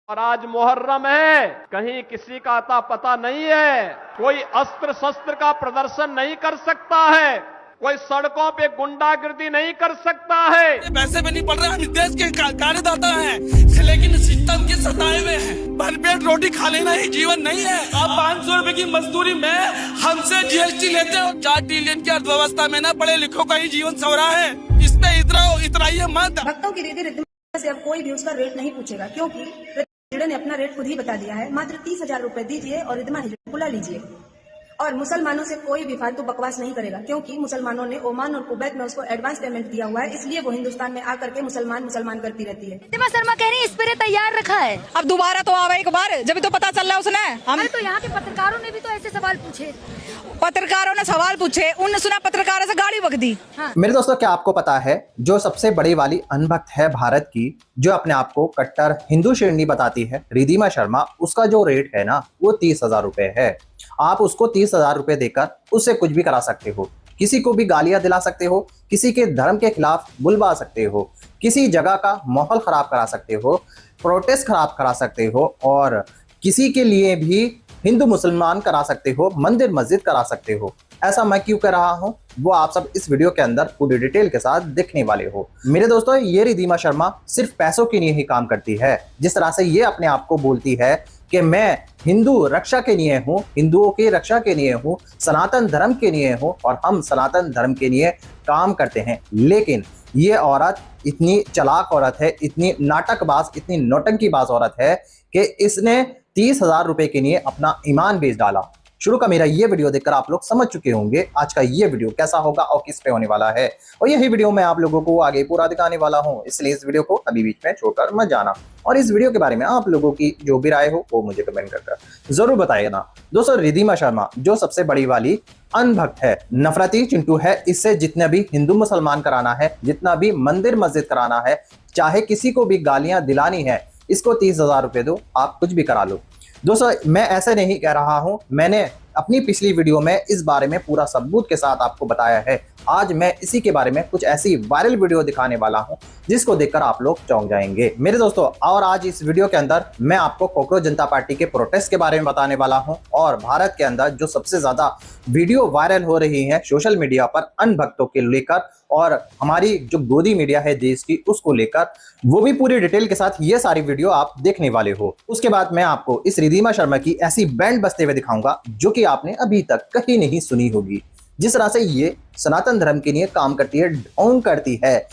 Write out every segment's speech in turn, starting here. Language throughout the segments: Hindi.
और आज मुहर्रम है, कहीं किसी का अता पता नहीं है, कोई अस्त्र शस्त्र का प्रदर्शन नहीं कर सकता है, कोई सड़कों पे गुंडागिर्दी नहीं कर सकता है। पैसे में नहीं पड़ रहा, हम देश के कार्यदाता हैं, लेकिन सिस्टम के सताए हुए हैं। भरपेट रोटी खा लेना ही जीवन नहीं है। आप 500 रुपए की मजदूरी में हमसे जीएसटी लेते हो। 4 ट्रिलियन की अर्थव्यवस्था में ना पढ़े लिखो का ही जीवन सवरा है। इस पे इतराइए मत। भक्तों की रीति से अब कोई भी उसका रेट नहीं पूछेगा, क्योंकि ने अपना रेट खुद ही बता दिया है। मात्र 30,000 रुपए दीजिए और इदमा हिजड़ा बुला लीजिए। और मुसलमानों से कोई भी फालतू बकवास नहीं करेगा, क्योंकि मुसलमानों ने ओमान और कुवैत में उसको एडवांस पेमेंट दिया हुआ है, इसलिए वो हिंदुस्तान में आकर के मुसलमान करती रहती है। प्रतिमा शर्मा कह रही है स्प्रे तैयार रखा है, अब दोबारा तो आवे एक बार, जब तो पता चल रहा उसने। हमें तो यहाँ के पत्रकारों ने भी तो ऐसे सवाल पूछे, पत्रकारों ने सवाल पूछे, उनने सुना पत्रकारों से गाड़ी बक दी। हाँ। मेरे दोस्तों, क्या आपको पता है जो सबसे बड़ी वाली अनभक्त है भारत की, जो अपने आप को कट्टर हिंदू शेरनी बताती है, रिद्धिमा शर्मा, उसका जो रेट है ना वो 30,000 रुपए है। आप उसको 30,000 रुपए देकर उससे कुछ भी करा सकते हो, किसी को भी गालियां दिला सकते हो, किसी के धर्म के खिलाफ बुलवा सकते हो, किसी जगह का माहौल खराब करा सकते हो, प्रोटेस्ट खराब करा सकते हो, और किसी के लिए भी हिंदू मुसलमान करा सकते हो, मंदिर मस्जिद करा सकते हो। ऐसा मैं क्यों कर रहा हूं वो आप सब इस वीडियो के अंदर पूरी डिटेल के साथ देखने वाले हो। मेरे दोस्तों, ये रिद्धिमा शर्मा सिर्फ पैसों के लिए ही काम करती है। जिस तरह से ये अपने आप को बोलती है कि मैं हिंदू रक्षा के लिए हूँ, हिंदुओं की रक्षा के लिए हूँ, सनातन धर्म के लिए हूँ, और हम सनातन धर्म के लिए काम करते हैं, लेकिन ये औरत इतनी चालाक औरत है, इतनी नाटकबाज, इतनी नौटंकीबाज औरत है कि इसने 30,000 रुपए के लिए अपना ईमान बेच डाला। शुरू का मेरा ये वीडियो देखकर आप लोग समझ चुके होंगे आज का ये वीडियो कैसा होगा और किस पे होने वाला है, और यही वीडियो मैं आप लोगों को आगे पूरा दिखाने वाला हूं, इसलिए इस वीडियो को अभी बीच में छोड़कर मत जाना। और इस वीडियो के बारे में आप लोगों की जो भी राय हो वो मुझे कमेंट करके जरूर बताइए ना। दोस्तों, रिद्धिमा शर्मा जो सबसे बड़ी वाली अनभक्त है, नफरती चिंटू है, इससे जितने भी हिंदू मुसलमान कराना है, जितना भी मंदिर मस्जिद कराना है, चाहे किसी को भी गालियां दिलानी है, इसको 30,000 रुपए दो, आप कुछ भी करा लो। दोस्तों, मैं ऐसे नहीं कह रहा हूं, मैंने अपनी पिछली वीडियो में इस बारे में पूरा सबूत के साथ आपको बताया है। आज मैं इसी के बारे में कुछ ऐसी वायरल वीडियो दिखाने वाला हूं जिसको देखकर आप लोग चौंक जाएंगे मेरे दोस्तों। और आज इस वीडियो के अंदर मैं आपको कॉकरोच जनता पार्टी के प्रोटेस्ट के बारे में बताने वाला हूं, और भारत के अंदर जो सबसे ज्यादा वीडियो वायरल हो रही है सोशल मीडिया पर अनभक्तों के लेकर, और हमारी जो गोदी मीडिया है देश की, उसको लेकर, वो भी पूरी डिटेल के साथ ये सारी वीडियो आप देखने वाले हो। उसके बाद मैं आपको इस रिद्धिमा शर्मा की ऐसी बैंड बजते हुए दिखाऊंगा जो कि आपने अभी तक कहीं नहीं सुनी होगी। जिस तरह से ये सनातन धर्म के लिए काम करती है, ढोंग करती है,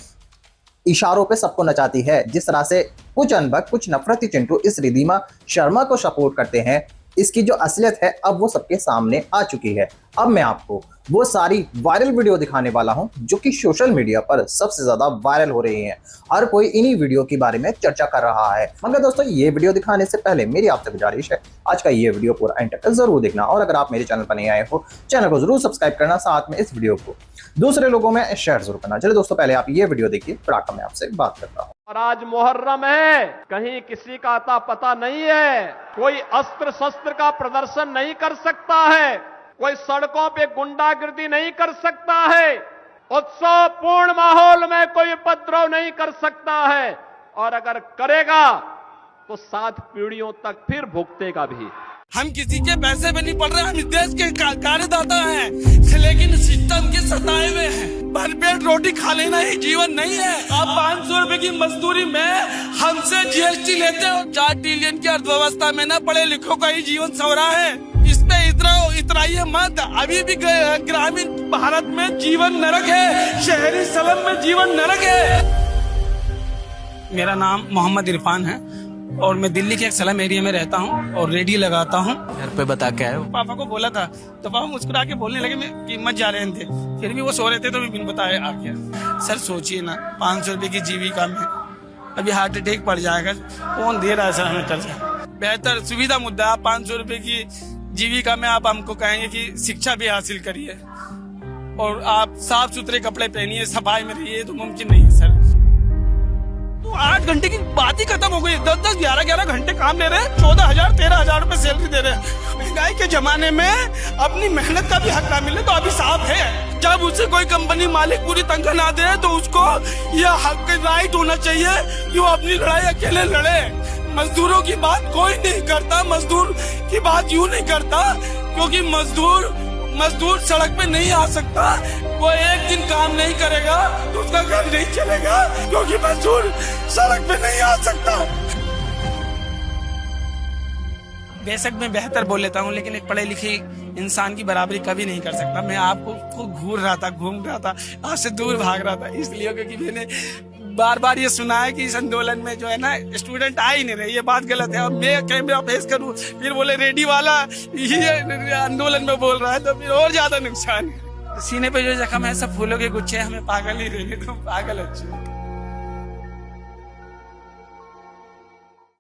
इशारों पे सबको नचाती है, जिस तरह से कुछ अनभक्त, कुछ नफरती चिंटू इस रिद्धिमा शर्मा को सपोर्ट करते हैं, इसकी जो असलियत है अब वो सबके सामने आ चुकी है। अब मैं आपको वो सारी वायरल वीडियो दिखाने वाला हूं जो कि सोशल मीडिया पर सबसे ज्यादा वायरल हो रही हैं। हर कोई इन्हीं वीडियो के बारे में चर्चा कर रहा है। मगर दोस्तों, ये वीडियो दिखाने से पहले मेरी आपसे गुजारिश है, आज का ये वीडियो पूरा एंड तक जरूर देखना, और अगर आप मेरे चैनल पर नहीं आए हो, चैनल को जरूर सब्सक्राइब करना, साथ में इस वीडियो को दूसरे लोगों में शेयर जरूर करना। चलिए दोस्तों, पहले आप ये वीडियो देखिए, फिर आकर मैं आपसे बात करता हूँ। और आज मुहर्रम है, कहीं किसी का अता पता नहीं है, कोई अस्त्र शस्त्र का प्रदर्शन नहीं कर सकता है, कोई सड़कों पे गुंडागिर्दी नहीं कर सकता है, उत्सवपूर्ण माहौल में कोई उपद्रव नहीं कर सकता है, और अगर करेगा तो 7 पीढ़ियों तक फिर भुगतेगा भी। हम किसी के पैसे में नहीं पड़ रहे, हम इस देश के कार्यदाता हैं, लेकिन सिस्टम के सताए हुए हैं। भरपेट रोटी खा लेना ही जीवन नहीं है। आप 500 रुपए की मजदूरी में हमसे जीएसटी लेते हो। 4 ट्रिलियन की अर्थव्यवस्था में ना पढ़े लिखो का ही जीवन सवरा है। इस पे इतराइए मत। अभी भी ग्रामीण भारत में जीवन नरक है, शहरी स्लम में जीवन नरक है। मेरा नाम मोहम्मद इरफान है और मैं दिल्ली के एक स्लम एरिया में रहता हूँ और रेडियो लगाता हूँ। घर पे बता के आए हो? पापा को बोला था तो पापा मुस्कुरा के बोलने लगे, मैं कीमत जा रहे थे, फिर भी वो सो रहे थे तो मैं बिन बताए आ गया। सर सोचिए ना, 500 रुपए की जीविका में अभी हार्ट अटैक पड़ जाएगा, कौन दे रहा है सर हमें कर्जा? बेहतर सुविधा मुद्दा, आप 500 रुपए की जीविका में आप हमको कहेंगे कि शिक्षा भी हासिल करिए और आप साफ सुथरे कपड़े पहनिए, सफाई में रहिए, तो मुमकिन नहीं है सर। तो 8 घंटे की बात ही खत्म हो गई। 10-10, 11-11 घंटे काम ले रहे हैं, 14,000, 13,000 रुपए सैलरी दे रहे हैं। महंगाई के जमाने में अपनी मेहनत का भी हक ना मिले तो अभी साफ है। जब उसे कोई कंपनी मालिक पूरी तनख्वाह ना दे तो उसको यह हक राइट होना चाहिए कि वो अपनी लड़ाई अकेले लड़े। मजदूरों की बात कोई नहीं करता, मजदूर की बात यूं नहीं करता, क्योंकि मजदूर सड़क पे नहीं आ सकता। वो एक दिन काम नहीं करेगा तो उसका घर नहीं चलेगा, क्योंकि मजदूर सड़क पे नहीं आ सकता। बेशक मैं बेहतर बोल लेता हूँ, लेकिन एक पढ़े लिखे इंसान की बराबरी कभी नहीं कर सकता। मैं आपको घूम रहा था, आपसे दूर भाग रहा था, इसलिए क्योंकि मैंने बार बार ये सुना है कि इस आंदोलन में जो है ना स्टूडेंट आ ही नहीं रहे। ये बात गलत है। और मैं कैमरा फेस करूँ फिर बोले रेडी वाला ये आंदोलन में बोल रहा है, तो फिर और ज्यादा नुकसान है। सीने पे जो जख्म है सब फूलों के गुच्छे, हमें पागल ही रहेंगे, तुम पागल अच्छे।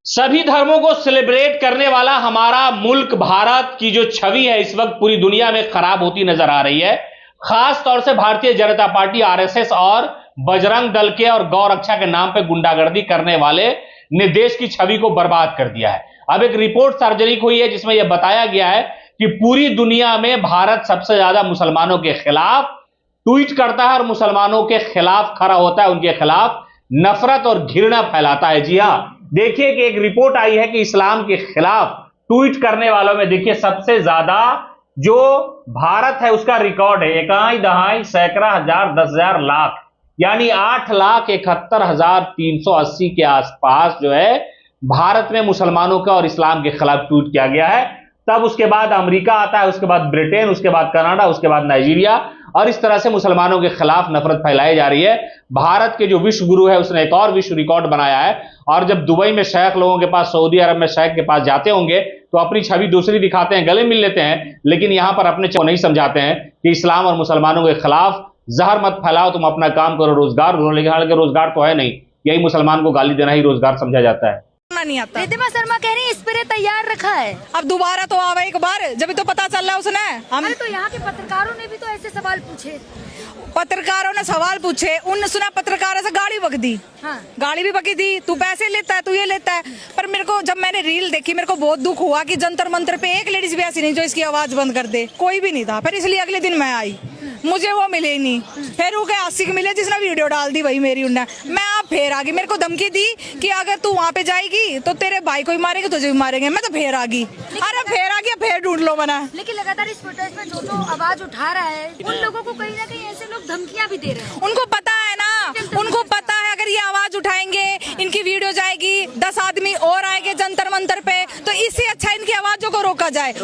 सभी धर्मों को सेलिब्रेट करने वाला हमारा मुल्क भारत की जो छवि है इस वक्त पूरी दुनिया में खराब होती नजर आ रही है। खास तौर से भारतीय जनता पार्टी, आरएसएस और बजरंग दल के और गौ रक्षा के नाम पे गुंडागर्दी करने वाले ने देश की छवि को बर्बाद कर दिया है। अब एक रिपोर्ट सार्वजनिक हुई है जिसमें यह बताया गया है कि पूरी दुनिया में भारत सबसे ज्यादा मुसलमानों के खिलाफ ट्वीट करता है और मुसलमानों के खिलाफ खड़ा होता है, उनके खिलाफ नफरत और घृणा फैलाता है। जी हां, देखिए कि एक रिपोर्ट आई है कि इस्लाम के खिलाफ ट्वीट करने वालों में देखिए सबसे ज्यादा जो भारत है उसका रिकॉर्ड है। इकाई दहाई सैकड़ा हजार 10,000 लाख यानी 8,71,380 के आसपास जो है भारत में मुसलमानों का और इस्लाम के खिलाफ ट्वीट किया गया है। तब उसके बाद अमेरिका आता है, उसके बाद ब्रिटेन, उसके बाद कनाडा, उसके बाद नाइजीरिया, और इस तरह से मुसलमानों के खिलाफ नफरत फैलाई जा रही है। भारत के जो विश्व गुरु है उसने एक और विश्व रिकॉर्ड बनाया है, और जब दुबई में शेख लोगों के पास, सऊदी अरब में शेख के पास जाते होंगे तो अपनी छवि दूसरी दिखाते हैं, गले मिल लेते हैं, लेकिन यहां पर अपने नहीं समझाते हैं कि इस्लाम और मुसलमानों के खिलाफ जहर मत फैलाओ, तुम अपना काम करो, रोजगार ढूंढो। लेकिन हालांकि रोजगार तो है नहीं, यही मुसलमान को गाली देना ही रोजगार समझा जाता है। नहीं आता। रिद्धिमा शर्मा कह रही है इस पर तैयार रखा है। अब दोबारा तो आवे एक बार, जब तो पता चल रहा है उसने। हम अरे तो यहाँ के पत्रकारों ने भी तो ऐसे सवाल पूछे। पत्रकारों ने सवाल पूछे, उन सुना पत्रकारों से गाड़ी बक दी। हाँ। गाड़ी भी बकी थी, तू पैसे लेता है, तू ये लेता है। पर मेरे को जब मैंने रील देखी, मेरे को बहुत दुख हुआ कि जंतर मंतर पे एक लेडीज भी ऐसी नहीं जो इसकी आवाज बंद कर दे, कोई भी नहीं था। फिर इसलिए अगले दिन मैं आई, मुझे वो मिले ही नहीं। फिर वो आशिक मिले जिसने वीडियो डाल दी, वही मेरी उन्हें। मैं आप फिर आ गई, मेरे को धमकी दी कि अगर तू वहाँ पे जाएगी तो तेरे भाई को ही मारेंगे, तुझे भी मारेंगे। मैं तो फिर आ गई। अरे फिर आ गया, फिर ढूंढ लो मना। लेकिन लगातार इस प्रोटेस्ट में जो आवाज उठा रहा है उन लोगों को कहीं ना कहीं ऐसे लोग धमकियां भी दे रहे हैं। उनको पता है ना, उनको पता है अगर ये आवाज उठाएंगे इनकी वीडियो जाएगी, 10 आदमी और आएंगे जंतर मंतर पे, तो इससे अच्छा इनकी आवाजों को रोका जाए।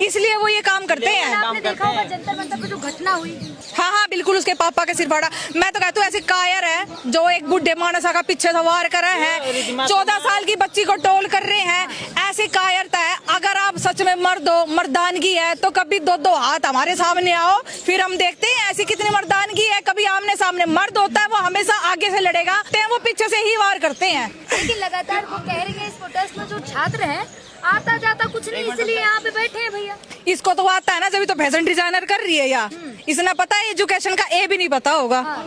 इसलिए वो ये काम करते हैं। आपने देखा होगा जंतर मंतर पे जो घटना हुई। हाँ, बिल्कुल, उसके पापा के सिर फाड़ा। मैं तो कहती हूँ ऐसे कायर है जो एक बुढ़े मानसा का पीछे सवार कर रहे हैं, 14 साल की बच्ची को टोल कर रहे हैं, ऐसी कायरता है। अगर आप सच में मर्द हो, मर्दानगी है, तो कभी दो हाथ हमारे सामने आओ, फिर हम देखते हैं ऐसी कितनी मर्दानगी है। कभी आमने सामने मर्द होता है, वो हमेशा आगे से लड़ेगा, वो पीछे से ही वार करते हैं। लेकिन लगातार वो कह रही है इस प्रोटेस्ट में जो छात्र हैं आता जाता कुछ नहीं, इसलिए यहाँ पे बैठे हैं भैया। इसको तो आता है ना, जब तो फैशन डिजाइनर कर रही है। या इसने पता है एजुकेशन का ए भी नहीं पता होगा,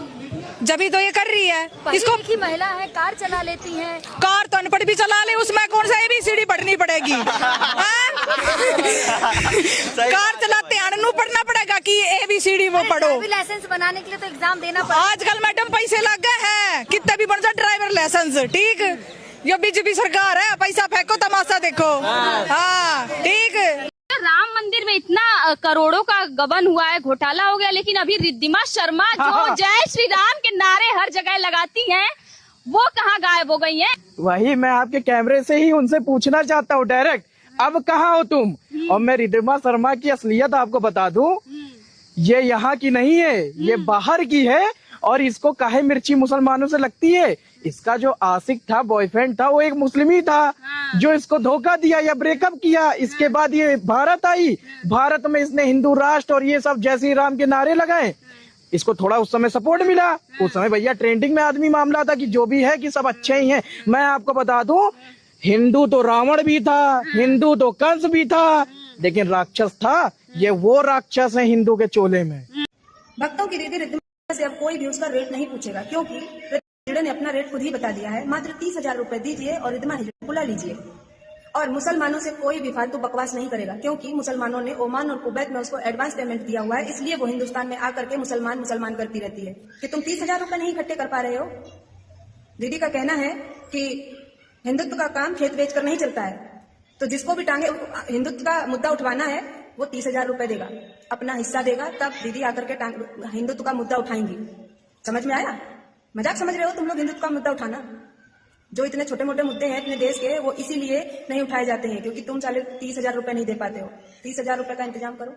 जब तो ये कर रही है। इसको की महिला है, कार चला लेती है। कार तो अनपढ़ भी चला ले, उसमें कौन सा ABCD पढ़नी पड़ेगी? कार चलाते अनु पढ़ना पड़ेगा कि ABCD वो पढ़ो। लाइसेंस बनाने के लिए तो एग्जाम देना पड़ेगा। आजकल मैडम पैसे लग गए हैं, कितना भी बन जाए ड्राइवर लाइसेंस। ठीक, ये बीजेपी सरकार है, पैसा फेंको तमाशा देखो। हाँ, ठीक। राम मंदिर में इतना करोड़ों का गबन हुआ है, घोटाला हो गया, लेकिन अभी रिद्धिमा शर्मा जो जय श्री राम के नारे हर जगह लगाती हैं, वो कहाँ गायब हो गई हैं? वही मैं आपके कैमरे से ही उनसे पूछना चाहता हूँ डायरेक्ट, अब कहाँ हो तुम? और मैं रिद्धिमा शर्मा की असलियत आपको बता दूं, ये यहाँ की नहीं है, ये बाहर की है। और इसको काहे मिर्ची मुसलमानों से लगती है? इसका जो आशिक था, बॉयफ्रेंड था, वो एक मुस्लिम ही था जो इसको धोखा दिया या ब्रेकअप किया। इसके बाद ये भारत आई, भारत में इसने हिंदू राष्ट्र और ये सब जय श्री राम के नारे लगाए। इसको थोड़ा उस समय सपोर्ट मिला, उस समय भैया ट्रेंडिंग में आदमी मामला था कि जो भी है कि सब अच्छे ही हैं। मैं आपको बता दूं, हिंदू तो रावण भी था, हिंदू तो कंस भी था, लेकिन राक्षस था ये वो राक्षस है हिंदू के चोले में। भक्तों की रिद्धिमा से अब कोई भी उसका रेट नहीं पूछेगा, क्योंकि रिद्धिमा ने अपना रेट खुद ही बता दिया है। मात्र 30,000 रुपए दीजिए और रिद्धिमा हिजड़ा बुला लीजिए। और मुसलमानों से कोई भी फालतू बकवास नहीं करेगा, क्योंकि मुसलमानों ने ओमान और कुवैत में उसको एडवांस पेमेंट दिया हुआ है। इसलिए वो हिंदुस्तान में आकर के मुसलमान करती रहती है कि तुम 30,000 रुपए नहीं इकट्ठे कर पा रहे हो। दीदी का कहना है कि हिंदुत्व का काम खेत बेचकर नहीं चलता है। तो जिसको भी टांगे हिंदुत्व का मुद्दा उठवाना है वो 30,000 रुपए देगा, अपना हिस्सा देगा, तब दीदी आकर के हिंदुत्व का मुद्दा उठाएंगी। समझ में आया? मजाक समझ रहे हो तुम लोग हिंदुत्व का मुद्दा उठाना? जो इतने छोटे मोटे मुद्दे हैं अपने देश के, वो इसीलिए नहीं उठाए जाते हैं क्योंकि तुम साले 30,000 रुपए नहीं दे पाते हो। 30,000 रुपए का इंतजाम करो।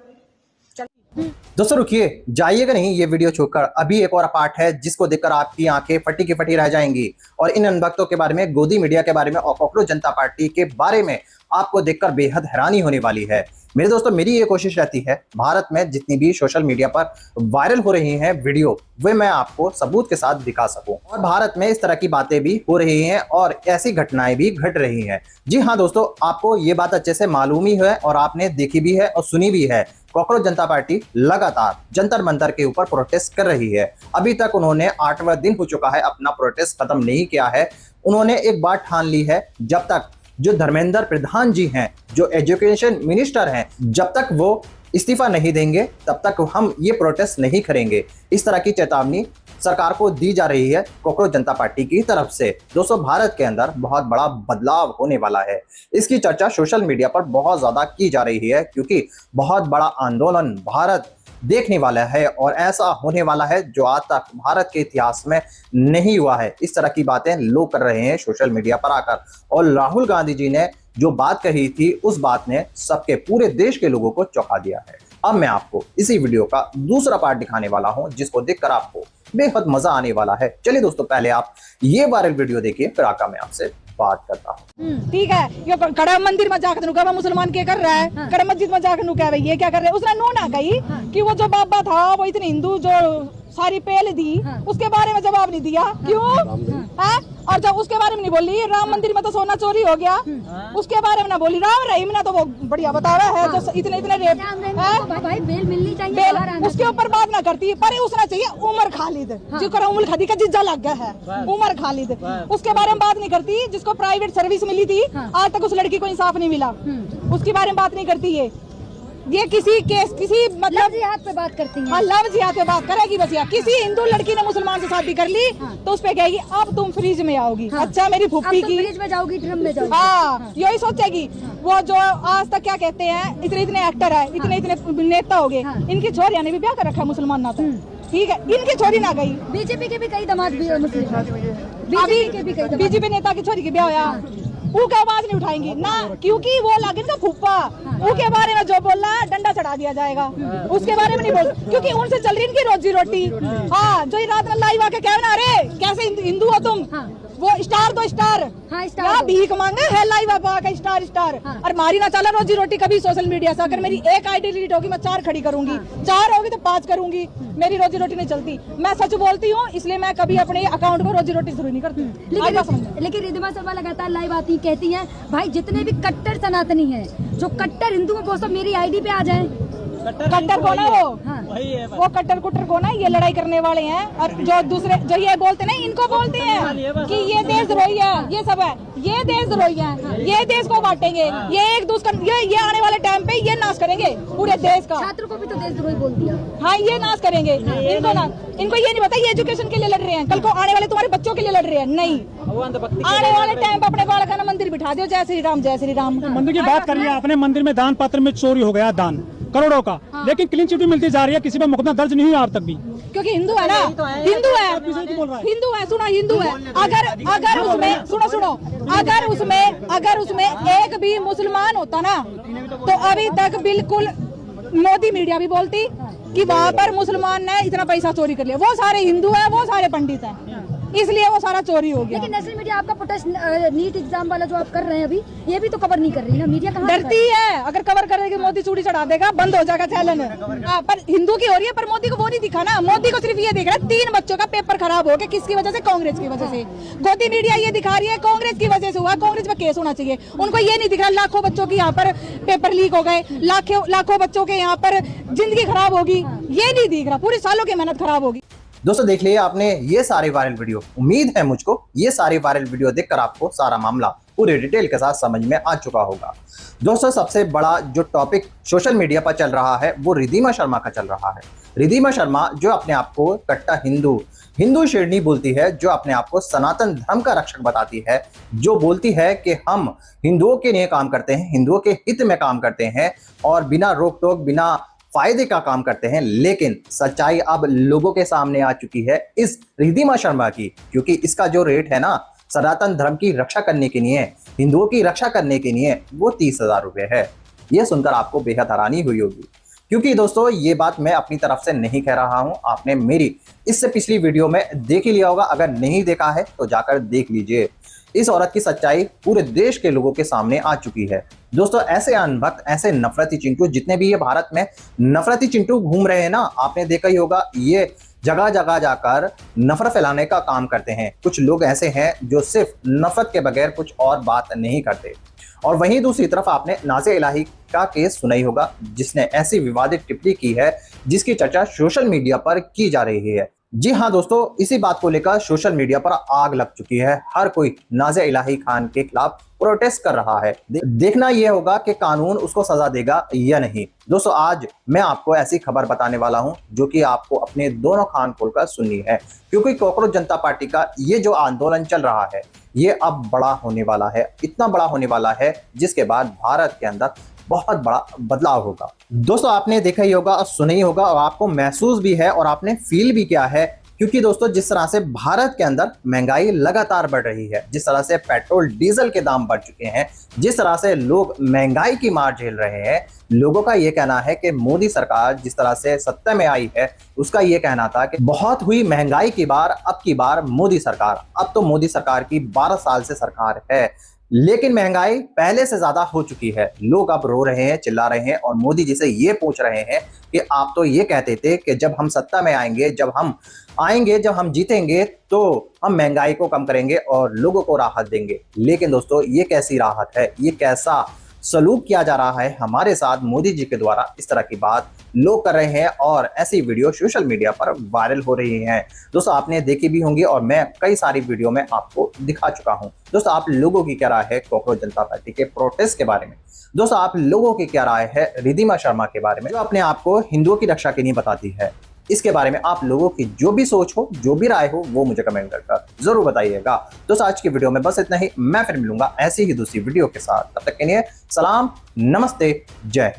दोस्तों रुकिए, जाइएगा नहीं ये वीडियो छोड़कर। अभी एक और पार्ट है जिसको देखकर आपकी आंखें फटी की फटी रह जाएंगी और इन अनभक्तों के बारे में, गोदी मीडिया के बारे में और कॉकरोच जनता पार्टी के बारे में आपको देखकर बेहद हैरानी होने वाली है। मेरे दोस्तों, मेरी ये कोशिश रहती है भारत में जितनी भी सोशल मीडिया पर वायरल हो रही हैं वीडियो, वे मैं आपको सबूत के साथ दिखा सकूं। और भारत में इस तरह की बातें भी हो रही हैं और ऐसी घटनाएं भी घट रही हैं। जी हाँ दोस्तों, आपको ये बात अच्छे से मालूम ही है और आपने देखी भी है और सुनी भी है। कॉकरोच जनता पार्टी लगातार जंतर मंतर के ऊपर प्रोटेस्ट कर रही है। अभी तक उन्होंने 8वां दिन हो चुका है अपना प्रोटेस्ट खत्म नहीं किया है। उन्होंने एक बात ठान ली है, जब तक जो धर्मेंद्र प्रधान जी हैं, जो एजुकेशन मिनिस्टर हैं, जब तक वो इस्तीफा नहीं देंगे तब तक हम ये प्रोटेस्ट नहीं करेंगे। इस तरह की चेतावनी सरकार को दी जा रही है कॉकरोच जनता पार्टी की तरफ से। दोस्तों, भारत के अंदर बहुत बड़ा बदलाव होने वाला है। इसकी चर्चा सोशल मीडिया पर बहुत ज्यादा की जा रही है क्योंकि बहुत बड़ा आंदोलन भारत देखने वाला है और ऐसा होने वाला है जो आज तक भारत के इतिहास में नहीं हुआ है। इस तरह की बातें लोग कर रहे हैं सोशल मीडिया पर आकर। और राहुल गांधी जी ने जो बात कही थी, उस बात ने सबके पूरे देश के लोगों को चौंका दिया है। अब मैं आपको इसी वीडियो का दूसरा पार्ट दिखाने वाला हूं जिसको देखकर आपको बेहद मजा आने वाला है। चलिए दोस्तों, पहले आप ये वायरल वीडियो देखिए, फिर आकर मैं आपसे बात करता हूँ। ठीक है, ये कड़ा मंदिर में जाकर नुका मुसलमान के कर रहा है, कड़ा मस्जिद में जाकर नुका भाई ये क्या कर रहे हैं? उसने नो ना कही कि वो जो बाबा था वो इतने हिंदू जो सारी पहल दी, उसके बारे में जवाब नहीं दिया। क्यों? और जब उसके बारे में नहीं बोली राम मंदिर में तो सोना चोरी हो गया, उसके बारे में ना बोली। राम रहीम ना तो वो बढ़िया बता रहा है, जो इतने रेप भाई बेल मिलनी चाहिए, उसके ऊपर बात ना करती। पर उसना चाहिए उमर खालिद, जिसको उमर खालिद का जीजा लग गया है, उमर खालिद, उसके बारे में बात नहीं करती। जिसको प्राइवेट सर्विस मिली थी, आज तक उस लड़की को इंसाफ नहीं मिला, उसके बारे में बात नहीं करती। ये किसी केस, किसी मतलब जिहाद पे बात करती है। हाँ, लव जिहाद पे बात करेगी बस। किसी हिंदू लड़की ने मुसलमान से शादी कर ली तो उस पे कहेगी अब तुम फ्रिज में आओगी। अच्छा, मेरी फुप्पी की फ्रिज में जाओगी, ड्रम में जाओगी। हाँ, यही सोचेगी वो। जो आज तक क्या कहते हैं, इतने इतने एक्टर है, इतने इतने नेता हो गए, इनकी छोरिया ने भी ब्याह कर रखा है मुसलमान ना। तो ठीक है, इनकी छोरी ना गई। बीजेपी के भी कई दामाद बीजेपी नेता की छोरी के ब्याह होया, वो का आवाज नहीं उठाएंगी ना, क्योंकि वो लागे ना फुप्पा। उसके बारे में जो बोला डंडा चढ़ा दिया जाएगा, उसके बारे में नहीं बोल, क्योंकि उनसे चल रही इनकी रोजी रोटी। हाँ, जो रात में लाइव आके कहना, अरे कैसे हिंदू हो तुम, वो स्टार दो स्टार, क्या भीख मांगे है लाइव आके स्टार। और मारी ना चला रोजी रोटी कभी सोशल मीडिया से। अगर मेरी एक आईडी डिलीट होगी मैं 4 खड़ी करूंगी, 4 होगी तो 5 करूंगी, मेरी रोजी रोटी नहीं चलती। मैं सच बोलती हूँ, इसलिए मैं कभी अपने अकाउंट में रोजी रोटी शुरू नहीं करती। लेकिन रिद्धिमा शर्मा लगातार लाइव आती कहती हैं, भाई जितने भी कट्टर सनातनी हैं, जो कट्टर हिंदू है, वो सब मेरी आईडी पे आ जाए। कट्टर कौन है वो कट्टर कुट्टर कौन है? ये लड़ाई करने वाले हैं। और जो दूसरे जो ये बोलते नहीं, इनको बोलते हैं कि ये देशद्रोही है, ये सब है, ये देशद्रोही है, ये देश को बांटेंगे, ये एक दूसरे ये आने वाले टाइम पे ये नाश करेंगे पूरे देश का। छात्र को भी तो देशद्रोही बोल दिया। हाँ, ये नाश करेंगे इनको ये नहीं पता ये एजुकेशन के लिए लड़ रहे हैं, कल को आने वाले तुम्हारे बच्चों के लिए लड़ रहे हैं। नहीं, आने वाले टाइम पे अपने बालक का मंदिर बिठा दो, जय श्री राम जय श्री राम। मंदिर की बात कर रही है आपने, मंदिर में दान पात्र में चोरी हो गया दान करोड़ों का, लेकिन क्लीन चिट मिलती जा रही है, किसी पर मुकदमा दर्ज नहीं हुआ अब तक भी, क्योंकि हिंदू है ना, हिंदू है सुनो, हिंदू है। अगर उसमें सुनो अगर उसमें एक भी मुसलमान होता ना, तो अभी तक बिल्कुल मोदी मीडिया भी बोलती कि वहाँ पर मुसलमान ने इतना पैसा चोरी कर लिया। वो सारे हिंदू है, वो सारे पंडित हैं, इसलिए वो सारा चोरी हो गया। लेकिन नेशनल मीडिया आपका प्रोटेस्ट नीट एग्जाम वाला जो आप कर रहे हैं अभी, ये भी तो कवर नहीं कर रही ना। मीडिया कहाँ डरती है, अगर कवर करेगी मोदी चूड़ी चढ़ा देगा, बंद हो जाएगा चैनल। पर हिंदू की हो रही है, पर मोदी को वो नहीं दिखा ना। मोदी को सिर्फ ये दिख रहा है 3 बच्चों का पेपर खराब हो गया, किसकी वजह से? कांग्रेस की वजह से। गोदी मीडिया ये दिखा रही है कांग्रेस की वजह से हुआ, कांग्रेस पे केस होना चाहिए। उनको ये नहीं दिख रहा लाखों बच्चों की यहाँ पर पेपर लीक हो गए, लाखों बच्चों के यहाँ पर जिंदगी खराब होगी, ये नहीं दिख रहा, पूरे सालों की मेहनत खराब होगी। दोस्तों देख लिए आपने ये सारे वायरल वीडियो। उम्मीद है मुझको ये सारे वायरल वीडियो देखकर आपको सारा मामला पूरे डिटेल के साथ समझ में आ चुका होगा। दोस्तों सबसे बड़ा जो टॉपिक सोशल मीडिया पर चल रहा है वो रिद्धिमा शर्मा का चल रहा है। रिद्धिमा शर्मा जो अपने आप को कट्टर हिंदू शेरनी बोलती है, जो अपने आप को सनातन धर्म का रक्षक बताती है, जो बोलती है कि हम हिंदुओं के लिए काम करते हैं, हिंदुओं के हित में काम करते हैं और बिना रोक टोक बिना फायदे का काम करते हैं। लेकिन सच्चाई अब लोगों के सामने आ चुकी है इस रिद्धिमा शर्मा की, क्योंकि इसका जो रेट है ना सनातन धर्म की रक्षा करने के लिए, हिंदुओं की रक्षा करने के लिए, वो 30,000 रुपए है। यह सुनकर आपको बेहद हैरानी हुई होगी, क्योंकि दोस्तों ये बात मैं अपनी तरफ से नहीं कह रहा हूं, आपने मेरी इससे पिछली वीडियो में देख ही लिया होगा। अगर नहीं देखा है तो जाकर देख लीजिए। इस औरत की सच्चाई पूरे देश के लोगों के सामने आ चुकी है। दोस्तों ऐसे अनभक्त, ऐसे नफरती चिंटू, जितने भी ये भारत में नफरती चिंटू घूम रहे हैं ना, आपने देखा ही होगा, ये जगह जगह जाकर नफरत फैलाने का काम करते हैं। कुछ लोग ऐसे हैं जो सिर्फ नफरत के बगैर कुछ और बात नहीं करते। और वहीं दूसरी तरफ आपने नाज़िया इलाही का केस सुना ही होगा, जिसने ऐसी विवादित टिप्पणी की है जिसकी चर्चा सोशल मीडिया पर की जा रही है। जी हाँ दोस्तों, इसी बात को लेकर सोशल मीडिया पर आग लग चुकी है। हर कोई नाज़िया इलाही खान के खिलाफ प्रोटेस्ट कर रहा है। देखना यह होगा कि कानून उसको सजा देगा या नहीं। दोस्तों आज मैं आपको ऐसी खबर बताने वाला हूं जो कि आपको अपने दोनों कान खोलकर सुननी है, क्योंकि कॉकरोच जनता पार्टी का ये जो आंदोलन चल रहा है ये अब बड़ा होने वाला है, इतना बड़ा होने वाला है जिसके बाद भारत के अंदर बहुत बड़ा बदलाव होगा। दोस्तों आपने देखा ही होगा और सुना ही होगा और आपको महसूस भी है और आपने फील भी किया है, क्योंकि दोस्तों जिस तरह से भारत के अंदर महंगाई लगातार बढ़ रही है, जिस तरह से पेट्रोल डीजल के दाम बढ़ चुके हैं, जिस तरह से लोग महंगाई की मार झेल रहे हैं, लोगों का ये कहना है कि मोदी सरकार जिस तरह से सत्ता में आई है उसका ये कहना था कि बहुत हुई महंगाई की बार, अब की बार मोदी सरकार। अब तो मोदी सरकार की 12 साल से सरकार है, लेकिन महंगाई पहले से ज्यादा हो चुकी है। लोग अब रो रहे हैं, चिल्ला रहे हैं और मोदी जी से ये पूछ रहे हैं कि आप तो ये कहते थे कि जब हम सत्ता में आएंगे, जब हम जीतेंगे तो हम महंगाई को कम करेंगे और लोगों को राहत देंगे। लेकिन दोस्तों ये कैसी राहत है, ये कैसा सलूक किया जा रहा है हमारे साथ मोदी जी के द्वारा। इस तरह की बात लोग कर रहे हैं और ऐसी वीडियो सोशल मीडिया पर वायरल हो रही हैं। दोस्तों आपने देखी भी होंगी और मैं कई सारी वीडियो में आपको दिखा चुका हूं। दोस्तों आप लोगों की क्या राय है कॉकरोच जनता पार्टी के प्रोटेस्ट के बारे में? दोस्तों आप लोगों की क्या राय है रिद्धिमा शर्मा के बारे में, जो अपने आप को हिंदुओं की रक्षा के लिए बताती है? इसके बारे में आप लोगों की जो भी सोच हो, जो भी राय हो, वो मुझे कमेंट कर जरूर बताइएगा। दोस्तों आज की वीडियो में बस इतना ही। मैं फिर मिलूंगा ऐसी ही दूसरी वीडियो के साथ। तब तक के लिए सलाम, नमस्ते, जय हिंद।